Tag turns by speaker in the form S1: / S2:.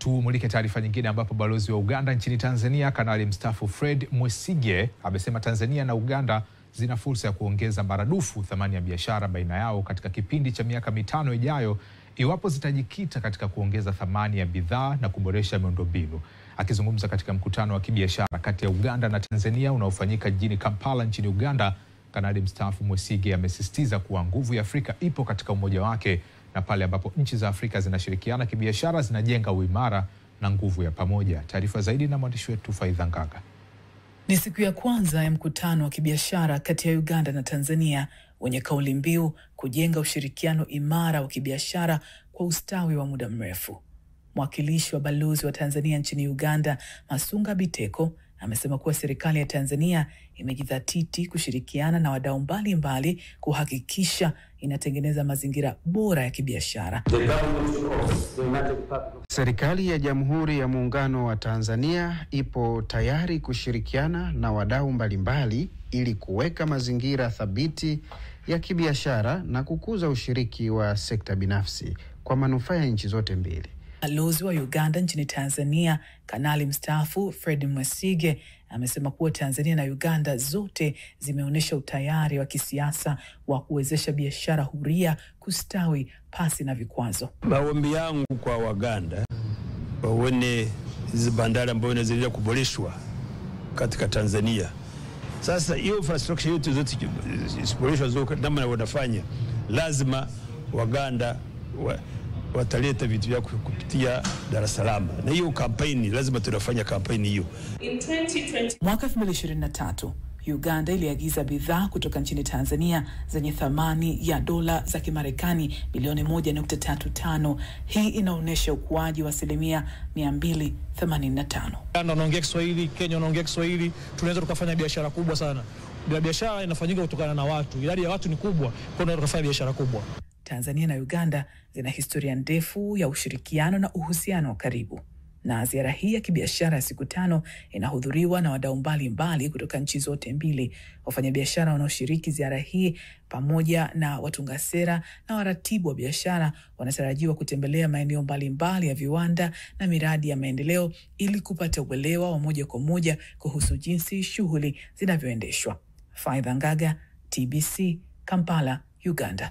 S1: Tumulike taarifa nyingine ambapo balozi wa Uganda nchini Tanzania Kanali mstaafu Fred Mwesigye amesema Tanzania na Uganda zina fursa ya kuongeza maradufu thamani ya biashara baina yao katika kipindi cha miaka 5 ijayo iwapo zitajikita katika kuongeza thamani ya bidhaa na kuboresha miundombinu. Akizungumza katika mkutano wa kibiashara kati ya Uganda na Tanzania unaofanyika jijini Kampala nchini Uganda, Kanali mstaafu Mwesigye amesisitiza kuwa nguvu ya Afrika ipo katika umoja wake, na pale ambapo nchi za Afrika zinashirikiana kibiashara zinajenga uimara na nguvu ya pamoja. Taarifa zaidi na mwandishi wetu Faidha Ngaga.
S2: Ni siku ya kwanza ya mkutano wa kibiashara kati ya Uganda na Tanzania wenye kauli mbiu kujenga ushirikiano imara wa kibiashara kwa ustawi wa muda mrefu. Mwakilishi wa balozi wa Tanzania nchini Uganda, Masunga Biteko, amesema kuwa serikali ya Tanzania imejidhatiti kushirikiana na wadau mbalimbali kuhakikisha inatengeneza mazingira bora ya kibiashara.
S3: Serikali ya Jamhuri ya Muungano wa Tanzania ipo tayari kushirikiana na wadau mbalimbali ili kuweka mazingira thabiti ya kibiashara na kukuza ushiriki wa sekta binafsi kwa manufaa ya nchi zote mbili.
S2: Balozi wa Uganda nchini Tanzania, Kanali mstaafu Fred Mwesigye, amesema kuwa Tanzania na Uganda zote zimeonyesha utayari wa kisiasa wa kuwezesha biashara huria kustawi pasi na vikwazo.
S4: Maombi yangu kwa Waganda waone hizi bandari ambazo zinaendelea kuboreshwa katika Tanzania. Sasa hiyo infrastructure yote zote ziboreshwa zote namna wanafanya, lazima Waganda wataleta vitu vyao kupitia Dar es Salaam. Na hiyo kampeni lazima tunafanya kampeni hiyo.
S2: Mwaka 2023 Uganda iliagiza bidhaa kutoka nchini Tanzania zenye thamani ya dola za Kimarekani bilioni 1.35. Hii inaonyesha ukuaji wa 285%.
S5: Uganda wanaongea Kiswahili, Kenya wanaongea Kiswahili, tunaweza tukafanya biashara kubwa sana. Biashara inafanyika kutokana na watu. Idadi ya watu ni kubwa, kwa hiyo tunaweza kufanya biashara kubwa.
S2: Tanzania na Uganda zina historia ndefu ya ushirikiano na uhusiano wa karibu. Na ziara hii ya kibiashara ya siku 5 inahudhuriwa na wadau mbalimbali kutoka nchi zote mbili. Wafanyabiashara wanaoshiriki ziara hii pamoja na watunga sera na waratibu wa biashara wanatarajiwa kutembelea maeneo mbalimbali ya viwanda na miradi ya maendeleo ili kupata uelewa wa moja kwa moja kuhusu jinsi shughuli zinavyoendeshwa. Faidha Ngaga, TBC, Kampala, Uganda.